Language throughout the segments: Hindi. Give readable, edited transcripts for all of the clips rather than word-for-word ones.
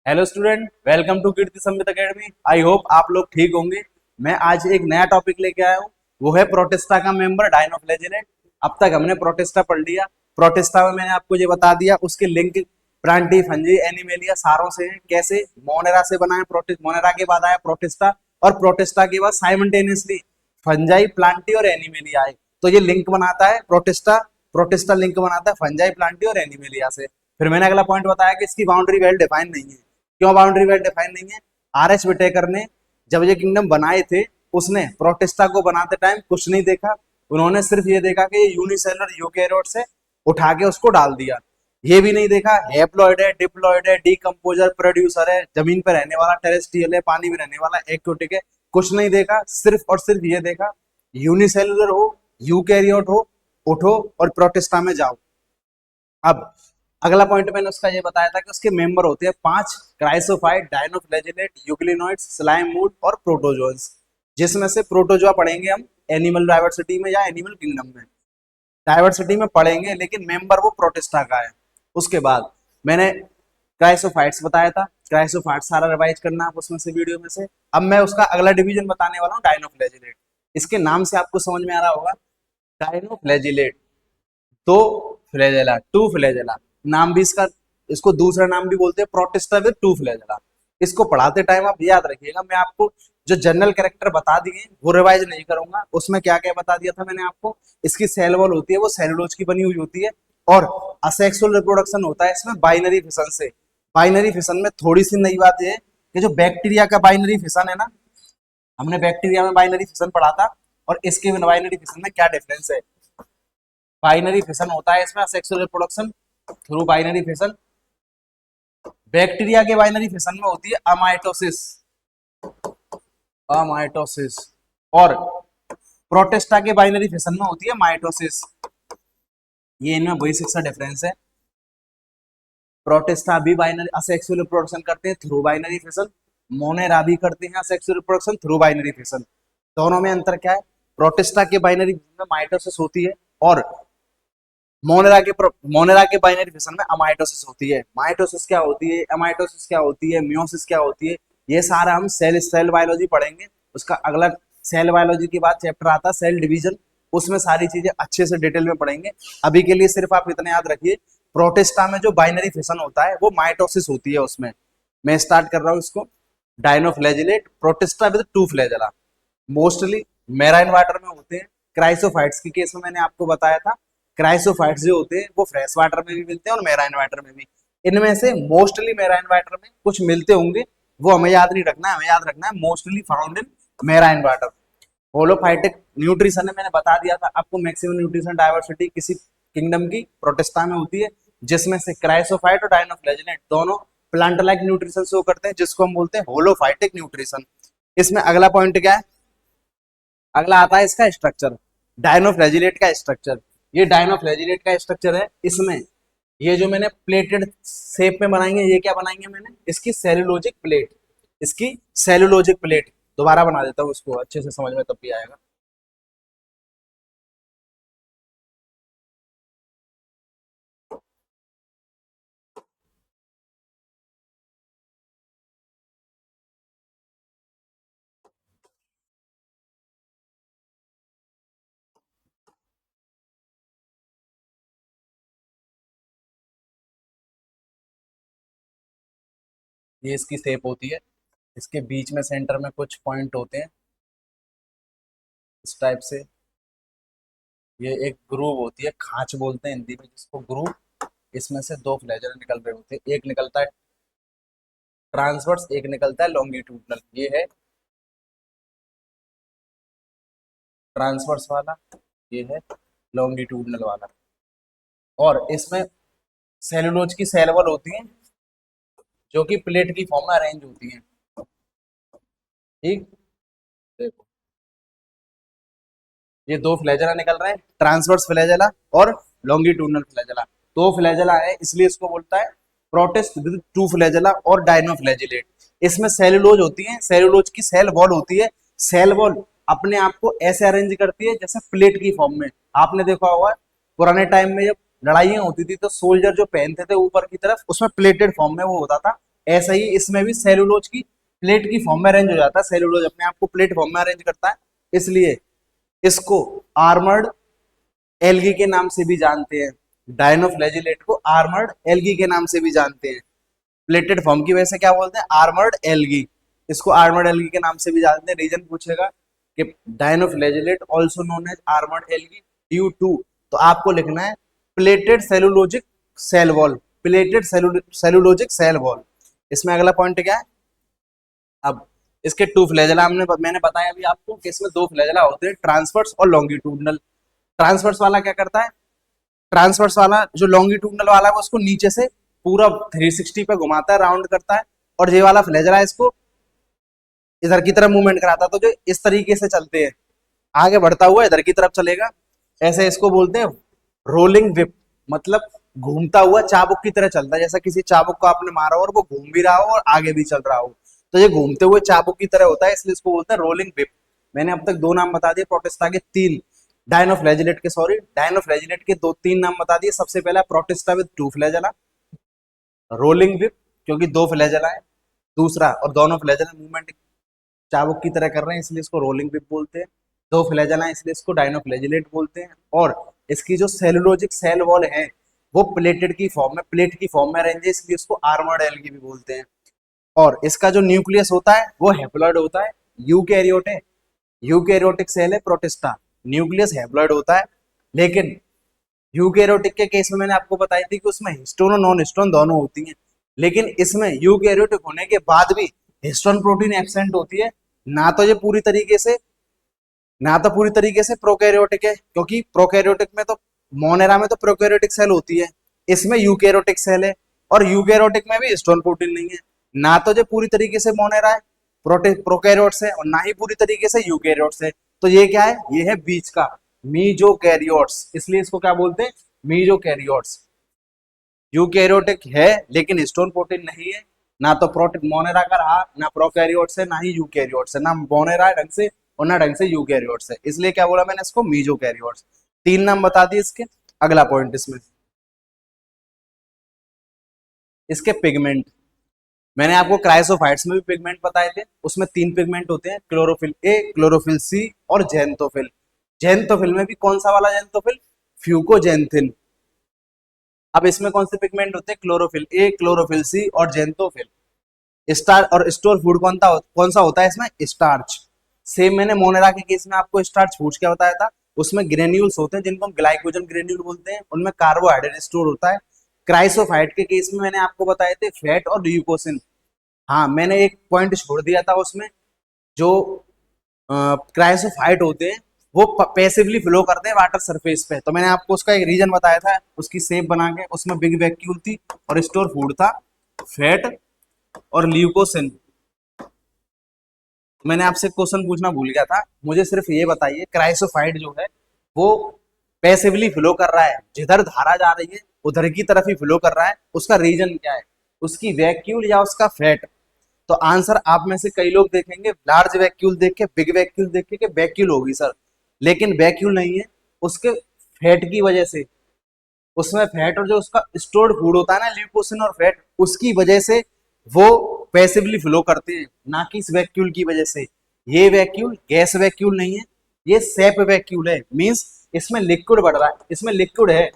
Hello student, welcome to Kirti Samvit academy. I hope आप लोग ठीक होंगे। मैं आज एक नया टॉपिक लेके आया हूँ, वो है प्रोटिस्टा का मेंबर डायनोफ्लैजिलेट। अब तक हमने प्रोटिस्टा पढ़ लिया। प्रोटिस्टा में मैंने आपको ये बता दिया उसके लिंक प्लांटी, फंजी, एनिमेलिया सारों से हैं। कैसे मोनेरा से बना है प्रोटिस्ट, मोनेरा के बाद आया प्रोटिस्टा, और प्रोटिस्टा के बाद साइमल्टेनियसली फंजाई, प्लांटी और एनिमेलिया आए। तो ये लिंक बनाता है प्रोटिस्टा, प्रोटिस्टा लिंक बनाता है फंजाई, प्लांटी और एनिमेलिया से। फिर मैंने अगला पॉइंट बताया कि इसकी बाउंड्री वेल डिफाइन नहीं है। क्यों बाउंड्री वेल डिफाइन नहीं है? आर एच विटेकर ने जब ये किंगडम बनाए थे, उसने प्रोटिस्टा को बनाते टाइम कुछ नहीं देखा। उन्होंने सिर्फ ये देखा कि ये यूनिसेलुलर यूकेरियोट से उठा के उसको डाल दिया। ये भी नहीं देखा हैप्लॉइड है, डिप्लॉइड है, डीकंपोजर, प्रोड्यूसर है, जमीन पे रहने वाला, टेरेस्ट्रियल है, पानी में रहने वाला, एक्वेटिक है। कुछ नहीं देखा, सिर्फ और सिर्फ ये देखा यूनिसेलुलर हो, यूकेरियोट हो, उठो और प्रोटिस्टा में जाओ। अब अगला पॉइंट मैंने उसका ये बताया था कि उसके मेंबर होते हैं 5: क्राइसोफाइट, डायनोफ्लैजिलेट, यूग्लिनोइड्स, स्लाइमूड और प्रोटोजोअन्स। जिसमें से प्रोटोजोआ पढ़ेंगे हम एनिमल डाइवर्सिटी में या एनिमल किंगडम में। डाइवर्सिटी में पढ़ेंगे, लेकिन मेंबर वो प्रोटिस्टा का है। उसके बाद मैंने क्राइसोफाइट्स बताया था। क्राइसोफाइट सारा रिवाइज करना आप उसमें से, वीडियो में से। अब मैं उसका अगला डिवीजन बताने वाला हूँ, डायनोफ्लैजिलेट। इसके नाम से आपको समझ में आ रहा होगा, डायनोफ्लैजिलेट तो फ्लैजेला, टू फ्लैजेला। नाम भी इसका, इसको दूसरा नाम भी बोलते हैं प्रोटिस्टा विद टू फ्लैजेला। इसको पढ़ाते टाइम आप याद रखिएगा। मैं आपको जो जनरल कैरेक्टर बता दिए वो रिवाइज नहीं करूंगा। उसमें क्या क्या बता दिया था मैंने आपको। इसकी सेल वॉल होती है वो सेलुलोज की बनी हुई होती है, और असेक्सुअल रिप्रोडक्शन होता है इसमें बाइनरी फिशन से। बाइनरी फिशन में थोड़ी सी नई बात है कि जो बैक्टीरिया का बाइनरी फिशन है ना, हमने बैक्टीरिया में बाइनरी फिशन पढ़ा था, और इसके बाइनरी फिशन में क्या डिफरेंस है। बाइनरी फिशन होता है इसमें sexual reproduction through binary fission. Bacteria के बाइनरी फिशन में होती है अमाइटोसिस, अमाइटोसिस। और प्रोटिस्टा के बाइनरी फिशन में होती है माइटोसिस। ये इनमें बेसिक सा डिफरेंस है। प्रोटिस्टा भी बाइनरी असेक्सुअल रिप्रोडक्शन करते हैं थ्रू बाइनरी फिशन, मोनेरा भी करते हैं asexual reproduction through binary fission. दोनों में अंतर क्या है? प्रोटिस्टा के बाइनरी फिशन में माइटोसिस होती है, और मोनेरा के बाइनरी फिशन में अमाइटोसिस होती है। माइटोसिस क्या होती है, अमाइटोसिस क्या होती है, मियोसिस क्या होती है, ये सारा हम सेल बायोलॉजी पढ़ेंगे। उसका अगला सेल बायोलॉजी के बाद चैप्टर आता है सेल डिवीजन, उसमें सारी चीजें अच्छे से डिटेल में पढ़ेंगे। अभी के लिए सिर्फ आप इतना याद रखिए, प्रोटिस्टा में जो बाइनरी फिशन होता है वो माइटोसिस होती है उसमें। मैं स्टार्ट कर रहा हूँ इसको। Dinoflagellate, protista with two flagella, mostly marine water में होते हैं। क्राइसोफाइट्स के केस में मैंने आपको बताया था, क्राइसोफाइट्स जो होते हैं वो फ्रेश वाटर में भी मिलते हैं और मैराइन वाटर में भी। इनमें से मोस्टली मैराइन वाटर में कुछ मिलते होंगे, वो हमें याद नहीं रखना है। हमें याद रखना है mostly found in marine water. Holophytic nutrition है, मैंने बता दिया था आपको। मैक्सिमम न्यूट्रिशन डाइवर्सिटी किसी किंगडम की प्रोटिस्टा में होती है, जिसमें से क्राइसोफाइट और डायनोफ्लैजिलेट दोनों प्लांट लाइक न्यूट्रिशन शो करते हैं, जिसको हम बोलते हैं होलोफाइटिक न्यूट्रिशन। इसमें अगला पॉइंट क्या है? अगला आता है इसका स्ट्रक्चर, डायनोफ्लैजिलेट का स्ट्रक्चर। ये डायनोफ्लैजिलेट का स्ट्रक्चर है। इसमें ये जो मैंने प्लेटेड शेप में बनाएंगे, ये क्या बनाएंगे मैंने, इसकी सेलुलोजिक प्लेट, इसकी सेलुलोजिक प्लेट। दोबारा बना देता हूँ इसको, अच्छे से समझ में तब भी आएगा। ये इसकी शेप होती है, इसके बीच में सेंटर में कुछ पॉइंट होते हैं इस टाइप से। ये एक ग्रूव होती है, खांच बोलते हैं हिंदी में जिसको, ग्रूव। इसमें से दो फ्लैजर निकल रहे होते हैं, एक निकलता है ट्रांसवर्स, एक निकलता है लॉन्गिट्यूडनल। ये है ट्रांसवर्स वाला, ये है लॉन्गिट्यूडनल वाला। और इसमें सेलुलोज की सेल वॉल होती है, जो कि प्लेट की फॉर्म में अरेंज होती है। ठीक, देखो ये दो फ्लैजेला निकल रहे हैं, ट्रांसवर्स फ्लैजेला और लॉन्गिट्यूडनल फ्लैजेला। दो फ्लैजेला है इसलिए इसको बोलता है प्रोटिस्ट विद टू फ्लैजेला और डायनोफ्लैजिलेट। इसमें सेलुलोज होती है, सेलुलोज की सेल वॉल होती है। सेल वॉल अपने आप को ऐसे अरेंज करती है जैसे प्लेट की फॉर्म में। आपने देखा होगा पुराने टाइम में जब लड़ाइयां होती थी तो सोल्जर जो पहनते थे ऊपर की तरफ, उसमें प्लेटेड फॉर्म में वो होता था, ऐसा ही इसमें भी सेलुलोज की प्लेट की फॉर्म में अरेंज हो जाता है। सेलुलोज अपने आप को प्लेट फॉर्म में अरेंज करता है, इसलिए इसको आर्मर्ड एल्गी के नाम से भी जानते हैं। डायनोफ्लैजिलेट को आर्मर्ड एल्गी के नाम से भी जानते हैं। प्लेटेड फॉर्म की वजह से क्या बोलते हैं, आर्मर्ड एल्गी। इसको आर्मर्ड एल्गी के नाम से भी जानते हैं। रीजन पूछेगा कि dinoflagellate also known as armoured algae due to, तो आपको लिखना है plated cellulosic cell wall, plated cellulosic cell wall. इसमें अगला पॉइंट क्या है, अब इसके टू फ्लैजेला मैंने बताया अभी आपको कि इसमें दो फ्लैजेला होते हैं, ट्रांसवर्स और लॉन्गिट्यूडनल। ट्रांसवर्स वाला क्या करता है, ट्रांसवर्स वाला जो लॉन्गिट्यूडनल वाला है वो उसको नीचे से पूरा 360 पे घुमाता है, राउंड करता है, और ये वाला फ्लैजेला इसको इधर की तरफ मूवमेंट कराता है। तो जो इस तरीके से चलते हैं, आगे बढ़ता हुआ इधर की तरफ चलेगा, ऐसे इसको बोलते हैं रोलिंग विप, मतलब घूमता हुआ चाबुक की तरह चलता है। जैसा किसी चाबुक को आपने मारा हो और वो घूम भी रहा हो और आगे भी चल रहा हो, तो ये घूमते हुए चाबुक की तरह होता है, इसलिए इसको बोलते हैं रोलिंग विप। मैंने अब तक दो नाम बता दिए प्रोटिस्टा के, तीन डायनोफ्लैजिलेट के दो तीन नाम बता दिए। सबसे पहला protista with two flagella, rolling whip क्योंकि दो फ्लैजेला है, दूसरा और दोनों फ्लैजेला मूवमेंट चाबुक की तरह कर रहे हैं इसलिए इसको रोलिंग विप बोलते हैं। दो फ्लैजेला है इसलिए इसको डायनोफ्लैजिलेट बोलते हैं। और इसकी जो सेलुलोजिक सेल वॉल है वो प्लेटेड की फॉर्म में, प्लेट की फॉर्म में अरेंज है, इसलिए इसको आर्मर्ड एल्गी भी बोलते हैं। और इसका जो न्यूक्लियस होता है वो हैप्लॉइड होता है, यूकैरियोट है, यूकैरियोटिक सेल है प्रोटिस्टा, न्यूक्लियस हैप्लॉइड होता है। लेकिन यूकैरियोटिक के केस में मैंने आपको बताई थी कि उसमें हिस्टोन और नॉन हिस्टोन दोनों होती हैं, लेकिन इसमें यूकैरियोटिक होने के बाद भी हिस्टोन प्रोटीन एब्सेंट होती है। ना तो ये पूरी तरीके से, ना तो पूरी तरीके से प्रोकैरियोटिक है, क्योंकि प्रोकैरियोटिक में तो, मोनेरा में तो प्रोकैरियोटिक सेल होती है, इसमें यूकैरियोटिक सेल है, और यूकैरियोटिक में भी हिस्टोन प्रोटीन नहीं है। ना तो ये पूरी तरीके से मोनेरा है, प्रोकैरियोट्स है, और ना ही पूरी तरीके से यूकैरियोट्स है। तो ये क्या है, ये है बीच का मीजोकैरियोट्स, इसलिए इसको क्या बोलते हैं, मीजोकैरियोट्स। यूकैरियोटिक है लेकिन हिस्टोन प्रोटीन नहीं है, ना तो प्रोटीन मोनेरा का रहा, ना प्रोकैरियोट्स है, ना ही यूकैरियोट्स है, ना मोनेरा है ढंग से और ना ढंग से यूकैरियोट्स है, इसलिए क्या बोला मैंने इसको, मीजोकैरियोट्स। तीन नाम बता दिए इसके। अगला पॉइंट इसमें इसके पिगमेंट, मैंने आपको क्राइसोफाइट्स में भी पिगमेंट बताए थे, उसमें तीन पिगमेंट होते हैं, क्लोरोफिल ए, क्लोरोफिल सी और जेंथोफिल। जेंथोफिल में भी कौन सा वाला जेंथोफिल, फ्यूकोजेंथिन। अब इसमें कौन से पिगमेंट होते हैं, क्लोरोफिल ए, क्लोरोफिल सी और जेंथोफिल। स्टार और स्टोर फूड कौन सा होता है इसमें, स्टार्च। सेम मैंने मोनेरा के केस में आपको स्टार्च फूड क्या बताया था, उसमें ग्रेन्यूल्स होते हैं जिनको हम ग्लाइकोजन ग्रेन्यूल बोलते हैं, उनमें कार्बोहाइड्रेट स्टोर होता है। क्राइसोफाइट के केस में मैंने आपको बताए थे फैट और ल्यूकोसिन। हाँ, मैंने एक पॉइंट छोड़ दिया था उसमें, जो क्राइसोफाइट होते हैं वो पैसिवली फ्लो करते हैं वाटर सरफेस पे, तो मैंने आपको उसका एक रीजन बताया था, उसकी शेप बना के, उसमें बिग वैक्यूल थी और स्टोर फूड था फैट और ल्यूकोसिन। मैंने आपसे क्वेश्चन पूछना भूल गया था, मुझे सिर्फ ये बताइए, क्राइसोफाइट जो है वो पैसिवली फ्लो कर रहा है, जिधर धारा जा रही है उधर की तरफ ही फ्लो कर रहा है, उसका रीजन क्या है, उसकी वैक्यूल या उसका फैट। तो आंसर आप में से कई लोग देखेंगे लार्ज वैक्यूल देख के, बिग वैक्यूल देख के वैक्यूल होगी सर, लेकिन वैक्यूल नहीं है, उसके फैट की वजह से, उसमें फैट और जो उसका स्टोर्ड फूड होता है ना, ल्यूकोसिन और फैट, उसकी वजह से वो पैसिवली फ्लो करते हैं, ना कि इस वैक्यूल की वजह से। ये वैक्यूल गैस वैक्यूल नहीं है, ये सेप वैक्यूल है, मींस इसमें लिक्विड बढ़ रहा है, इसमें लिक्विड है,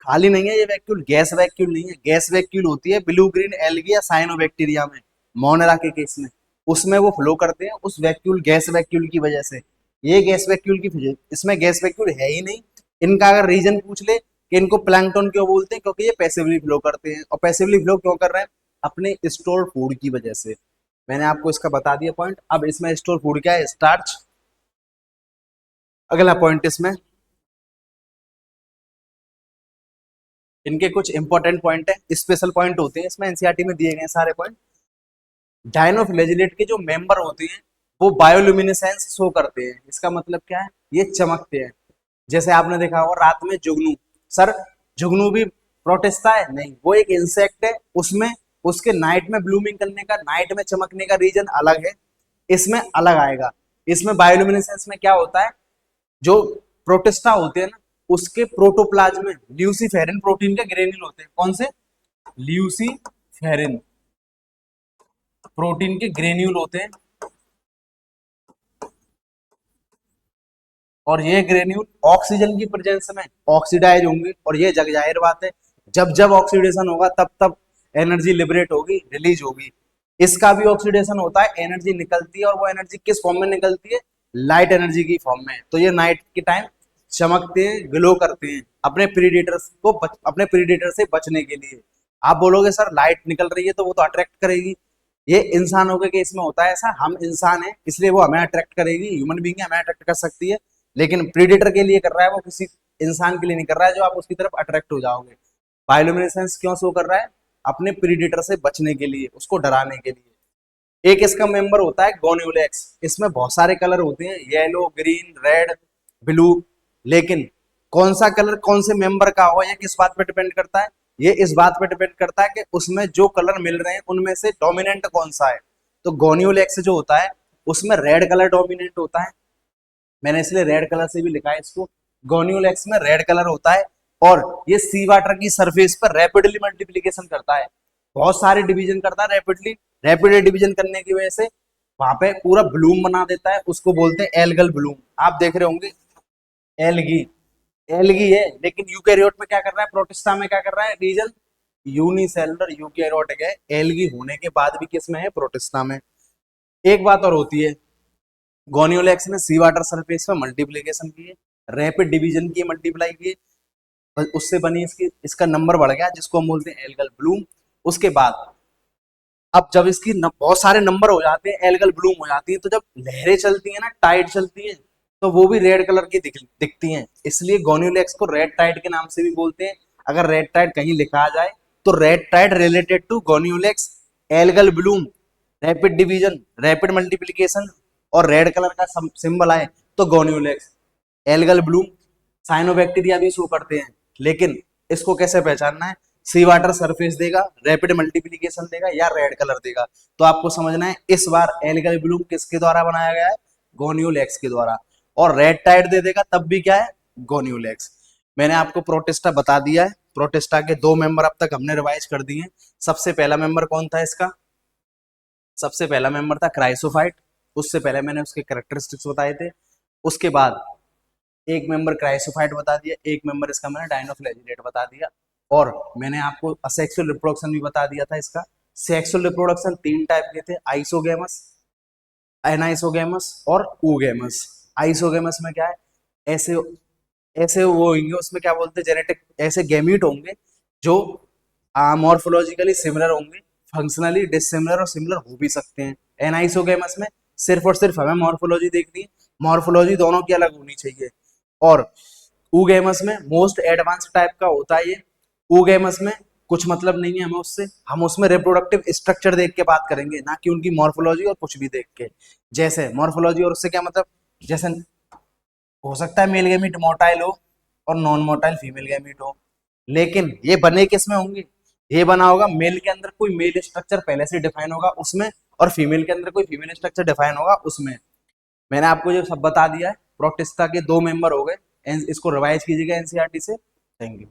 खाली नहीं है। ये वैक्यूल गैस वैक्यूल नहीं है, गैस वैक्यूल होती है ब्लू ग्रीन एल्गी या साइनोबैक्टीरिया में, मोनेरा के केस में, उसमें वो फ्लो करते हैं उस वैक्यूल गैस वैक्यूल की वजह से। ये गैस वैक्यूल की, इसमें गैस वैक्यूल है ही नहीं। इनका अगर रीजन पूछ ले कि इनको प्लैंकटन क्यों बोलते हैं, क्योंकि ये पैसिवली फ्लो करते हैं, और पैसिवली फ्लो क्यों कर रहे हैं, अपने स्टोर फूड की वजह से। मैंने आपको इसका बता दिया पॉइंट। अब इसमें स्टोर फूड क्या है, स्टार्च। अगला पॉइंट इसमें इनके कुछ इंपॉर्टेंट पॉइंट है, स्पेशल पॉइंट होते हैं इसमें, एनसीईआरटी में दिए गए सारे पॉइंट। डायनोफ्लैजिलेट के जो मेंबर होते हैं वो बायोल्यूमिनेसेंस शो करते हैं, इसका मतलब क्या है, ये चमकते हैं। जैसे आपने देखा होगा रात में जुगनू, सर जुगनू भी प्रोटिस्टा है नहीं, वो एक इंसेक्ट है, उसमें उसके नाइट में ब्लूमिंग करने का, नाइट में चमकने का रीजन अलग है, इसमें अलग आएगा। इसमें बायोल्यूमिनेसेंस में क्या होता है, जो प्रोटिस्टा होते हैं ना, उसके प्रोटोप्लाज्म में ल्यूसीफेरिन प्रोटीन के ग्रेन्यूल होते हैं, कौन से, ल्यूसीफेरिन। प्रोटीन के ग्रेन्यूल होते हैं, और ये ग्रेन्यूल ऑक्सीजन की प्रेजेंस में ऑक्सीडाइज होंगे, और ये जग जाहिर बात है जब जब ऑक्सीडेशन होगा तब तब एनर्जी लिबरेट होगी, रिलीज होगी। इसका भी ऑक्सीडेशन होता है, एनर्जी निकलती है, और वो एनर्जी किस फॉर्म में निकलती है? लाइट एनर्जी की फॉर्म में। तो ये नाइट के टाइम चमकते हैं, ग्लो करते हैं अपने प्रीडेटर से बचने के लिए। आप बोलोगे सर लाइट निकल रही है तो वो तो अट्रैक्ट करेगी, ये इंसानों के केस में होता है ऐसा, हम इंसान हैं इसलिए वो हमें अट्रैक्ट करेगी, ह्यूमन बीइंग हमें अट्रैक्ट कर सकती है, लेकिन प्रीडेटर के लिए कर रहा है वो, किसी इंसान के लिए नहीं कर रहा है जो आप उसकी तरफ अट्रैक्ट हो जाओगे। बायोल्यूमिनेसेंस क्यों शो कर रहा है? अपने प्रीडेटर से बचने के लिए, उसको डराने के लिए। एक इसका मेंबर होता है गोन्यूलेक्स, इसमें बहुत सारे कलर होते हैं, येलो, ग्रीन, रेड, ब्लू, लेकिन कौन सा कलर कौन से मेंबर का हो, ये किस बात पे डिपेंड करता है? ये इस बात पे डिपेंड करता है कि उसमें जो कलर मिल रहे हैं उनमें से डोमिनेंट कौन सा है। तो गोन्यूलेक्स जो होता है उसमें रेड कलर डोमिनेंट होता है, मैंने इसलिए रेड कलर से भी लिखा है इसको। गोन्यूलेक्स में रेड कलर होता है, और ये सी वाटर की सरफेस पर रैपिडली मल्टीप्लीकेशन करता है, बहुत सारे डिवीजन करता है रैपिडली। रैपिड डिवीजन करने की वजह से वहां पे पूरा ब्लूम बना देता है, उसको बोलते हैं एल्गल ब्लूम। आप देख रहे होंगे एल्गी, एल्गी है, लेकिन यूकैरियोट में क्या कर रहा है, प्रोटिस्टा में क्या कर रहा है, रीजन यूनिसेलुलर यूकैरियोटिक है, एल्गी होने के बाद भी किस में है, प्रोटिस्टा में। एक बात और होती है, गोन्यूलेक्स ने सी वाटर सरफेस पे मल्टीप्लीकेशन की है, रैपिड डिवीजन की, मल्टीप्लाई की, उससे बनी इसका नंबर बढ़ गया जिसको हम बोलते हैं एल्गल ब्लूम। उसके बाद अब जब इसकी बहुत सारे नंबर हो जाते हैं, एल्गल ब्लूम हो जाती है, तो जब लहरें चलती है ना, टाइड चलती है, तो वो भी रेड कलर की दिखती हैं, इसलिए गोन्यूलेक्स को रेड टाइड के नाम से भी बोलते हैं। अगर रेड टाइड कहीं लिखा आ जाए तो red tide related to Gonyaulax, algal bloom, rapid division, rapid multiplication और रेड कलर का सिंबल आए तो गोन्यूलेक्स, एल्गल ब्लूम। साइनोबैक्टीरिया भी शो करते हैं, लेकिन इसको कैसे पहचानना है? सी वाटर सरफेस देगा, रैपिड मल्टीप्लीकेशन देगा, या रेड कलर देगा। तो आपको समझना है इस बार एल्गल ब्लूम किसके द्वारा बनाया गया है? गोन्यूलेक्स के द्वारा। और रेड टाइड दे देगा तब भी क्या है? गोन्यूलेक्स। मैंने आपको प्रोटिस्टा बता दिया है, प्रोटिस्टा के दो मेंबर अब तक हमने रिवाइज कर दिए। सबसे पहला मेंबर कौन था इसका? सबसे पहला मेंबर था क्राइसोफाइट, उससे पहले मैंने उसके कैरेक्टरिस्टिक्स बताए थे। उसके बाद एक मेंबर क्राइसोफाइट बता दिया, एक मेंबर इसका मैंने डायनोफ्लैजिलेट बता दिया, और मैंने आपको असेक्सुअल रिप्रोडक्शन भी बता दिया था इसका। सेक्सुअल रिप्रोडक्शन तीन टाइप के थे, आइसोगेमस, एनाइसोगेमस और ऊगेमस। आइसोगेमस में क्या है, ऐसे ऐसे वो होंगे, उसमें क्या बोलते हैं, जेनेटिक ऐसे गैमीट होंगे जो मॉर्फोलॉजिकली सिमिलर होंगे, फंक्शनली डिसिमिलर और सिमिलर हो भी सकते हैं। एनाइसोगेमस में सिर्फ और सिर्फ हमें मॉर्फोलॉजी देखनी है, मॉर्फोलॉजी दोनों की अलग होनी चाहिए। और ऊगेमस में मोस्ट एडवांस टाइप का होता है ये। ऊगेमस में कुछ मतलब नहीं है हमें उससे, हम उसमें रिप्रोडक्टिव स्ट्रक्चर देख के बात करेंगे, ना कि उनकी मॉर्फोलॉजी और कुछ भी देख के। जैसे मॉर्फोलॉजी और उससे क्या मतलब, जैसे हो सकता है मेल गैमीट मोटाइल हो और नॉन मोटाइल फीमेल गैमीट हो, लेकिन ये बने किस में होंगे? ये बना होगा मेल के अंदर कोई मेल स्ट्रक्चर पहले से डिफाइन होगा उसमें, और फीमेल के अंदर कोई फीमेल स्ट्रक्चर डिफाइन होगा उसमें। मैंने आपको जो सब बता दिया है, प्रोटिस्टा के दो मेंबर हो गए, इसको रिवाइज कीजिएगा एनसीईआरटी से। Thank you.